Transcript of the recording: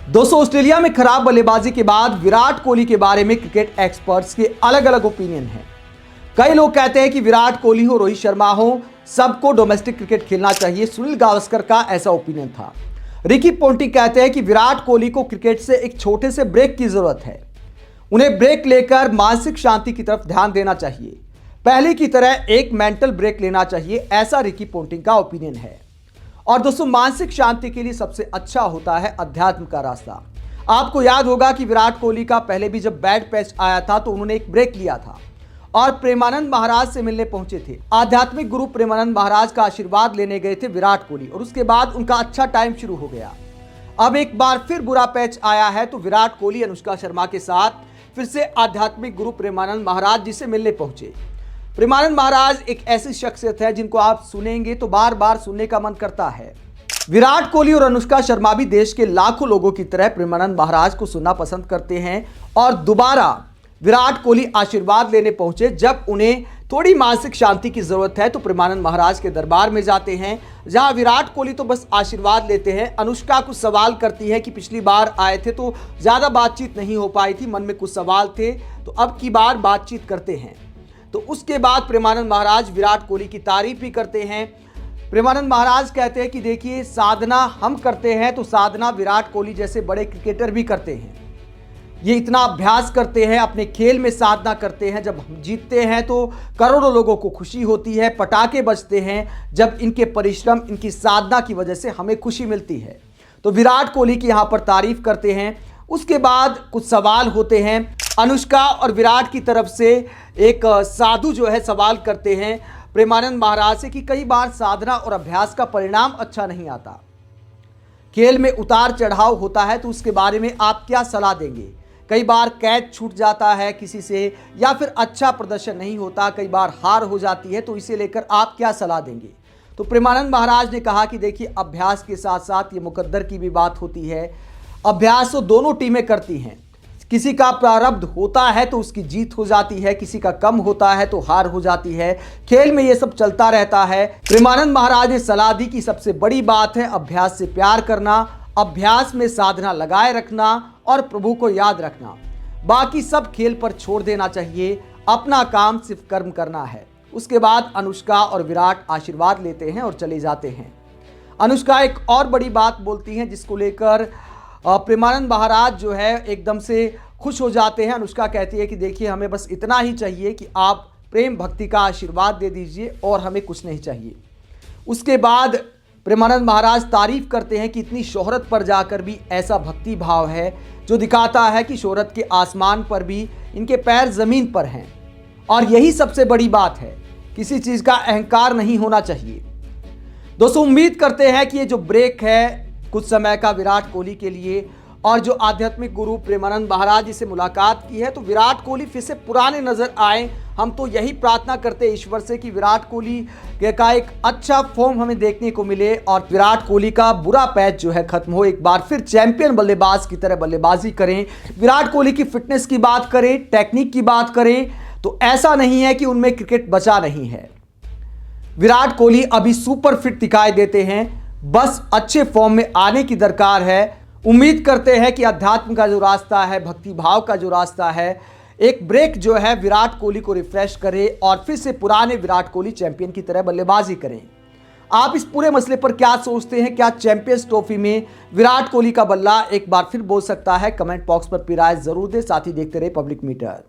दोस्तों, ऑस्ट्रेलिया में खराब बल्लेबाजी के बाद विराट कोहली के बारे में क्रिकेट एक्सपर्ट्स के अलग अलग ओपिनियन हैं। कई लोग कहते हैं कि विराट कोहली हो, रोहित शर्मा हो, सबको डोमेस्टिक क्रिकेट खेलना चाहिए। सुनील गावस्कर का ऐसा ओपिनियन था। रिकी पोंटिंग कहते हैं कि विराट कोहली को क्रिकेट से एक छोटे से ब्रेक की जरूरत है। उन्हें ब्रेक लेकर मानसिक शांति की तरफ ध्यान देना चाहिए। पहले की तरह एक मेंटल ब्रेक लेना चाहिए, ऐसा रिकी पोंटिंग का ओपिनियन है। और दोस्तों, मानसिक शांति के लिए सबसे अच्छा होता है अध्यात्म का रास्ता। आपको याद होगा कि विराट कोहली का पहले भी जब बैड पैच आया था तो उन्होंने एक ब्रेक लिया था और प्रेमानंद महाराज से मिलने पहुंचे थे। आध्यात्मिक गुरु प्रेमानंद महाराज का आशीर्वाद लेने गए थे विराट कोहली और उसके बाद उनका अच्छा टाइम शुरू हो गया। अब एक बार फिर बुरा पैच आया है तो विराट कोहली अनुष्का शर्मा के साथ फिर से आध्यात्मिक गुरु प्रेमानंद महाराज जी से मिलने पहुंचे। प्रेमानंद महाराज एक ऐसी शख्सियत है जिनको आप सुनेंगे तो बार बार सुनने का मन करता है। विराट कोहली और अनुष्का शर्मा भी देश के लाखों लोगों की तरह प्रेमानंद महाराज को सुनना पसंद करते हैं और दोबारा विराट कोहली आशीर्वाद लेने पहुंचे। जब उन्हें थोड़ी मानसिक शांति की जरूरत है तो प्रेमानंद महाराज के दरबार में जाते हैं, जहां विराट कोहली तो बस आशीर्वाद लेते हैं। अनुष्का कुछ सवाल करती है कि पिछली बार आए थे तो ज्यादा बातचीत नहीं हो पाई थी, मन में कुछ सवाल थे, तो अब की बार बातचीत करते हैं। तो उसके बाद प्रेमानंद महाराज विराट कोहली की तारीफ भी करते हैं। प्रेमानंद महाराज कहते हैं कि देखिए, साधना हम करते हैं तो साधना विराट कोहली जैसे बड़े क्रिकेटर भी करते हैं। ये इतना अभ्यास करते हैं, अपने खेल में साधना करते हैं। जब हम जीतते हैं तो करोड़ों लोगों को खुशी होती है, पटाखे बजते हैं। जब इनके परिश्रम, इनकी साधना की वजह से हमें खुशी मिलती है। तो विराट कोहली की यहाँ पर तारीफ करते हैं। उसके बाद कुछ सवाल होते हैं। अनुष्का और विराट की तरफ से एक साधु जो है सवाल करते हैं प्रेमानंद महाराज से कि कई बार साधना और अभ्यास का परिणाम अच्छा नहीं आता, खेल में उतार चढ़ाव होता है, तो उसके बारे में आप क्या सलाह देंगे? कई बार कैच छूट जाता है किसी से या फिर अच्छा प्रदर्शन नहीं होता, कई बार हार हो जाती है, तो इसे लेकर आप क्या सलाह देंगे? तो प्रेमानंद महाराज ने कहा कि देखिए, अभ्यास के साथ साथ ये मुकद्दर की भी बात होती है। अभ्यास तो दोनों टीमें करती हैं। किसी का प्रारब्ध होता है तो उसकी जीत हो जाती है, किसी का कम होता है तो हार हो जाती है। खेल में ये सब चलता रहता है। प्रेमानंद महाराज ने सलाह दी कि सबसे बड़ी बात है अभ्यास से प्यार करना, अभ्यास में साधना लगाए रखना और प्रभु को याद रखना। बाकी सब खेल पर छोड़ देना चाहिए, अपना काम सिर्फ कर्म करना है। उसके बाद अनुष्का और विराट आशीर्वाद लेते हैं और चले जाते हैं। अनुष्का एक और बड़ी बात बोलती हैं जिसको लेकर प्रेमानंद महाराज जो है एकदम से खुश हो जाते हैं। अनुष्का कहती है कि देखिए, हमें बस इतना ही चाहिए कि आप प्रेम भक्ति का आशीर्वाद दे दीजिए और हमें कुछ नहीं चाहिए। उसके बाद प्रेमानंद महाराज तारीफ करते हैं कि इतनी शोहरत पर जाकर भी ऐसा भक्ति भाव है जो दिखाता है कि शोहरत के आसमान पर भी इनके पैर जमीन पर हैं। और यही सबसे बड़ी बात है, किसी चीज़ का अहंकार नहीं होना चाहिए। दोस्तों, उम्मीद करते हैं कि ये जो ब्रेक है कुछ समय का विराट कोहली के लिए, और जो आध्यात्मिक गुरु प्रेमानंद महाराज जी से मुलाकात की है, तो विराट कोहली फिर से पुराने नजर आए। हम तो यही प्रार्थना करते हैं ईश्वर से कि विराट कोहली का एक अच्छा फॉर्म हमें देखने को मिले और विराट कोहली का बुरा पैच जो है खत्म हो, एक बार फिर चैंपियन बल्लेबाज की तरह बल्लेबाजी करें। विराट कोहली की फिटनेस की बात करें, टेक्निक की बात करें, तो ऐसा नहीं है कि उनमें क्रिकेट बचा नहीं है। विराट कोहली अभी सुपर फिट दिखाई देते हैं, बस अच्छे फॉर्म में आने की दरकार है। उम्मीद करते हैं कि अध्यात्म का जो रास्ता है, भक्ति भाव का जो रास्ता है, एक ब्रेक जो है विराट कोहली को रिफ्रेश करे और फिर से पुराने विराट कोहली चैंपियन की तरह बल्लेबाजी करें। आप इस पूरे मसले पर क्या सोचते हैं? क्या चैंपियंस ट्रॉफी में विराट कोहली का बल्ला एक बार फिर बोल सकता है? कमेंट बॉक्स पर अपनी राय जरूर दें। साथ ही देखते रहे पब्लिक मीटर।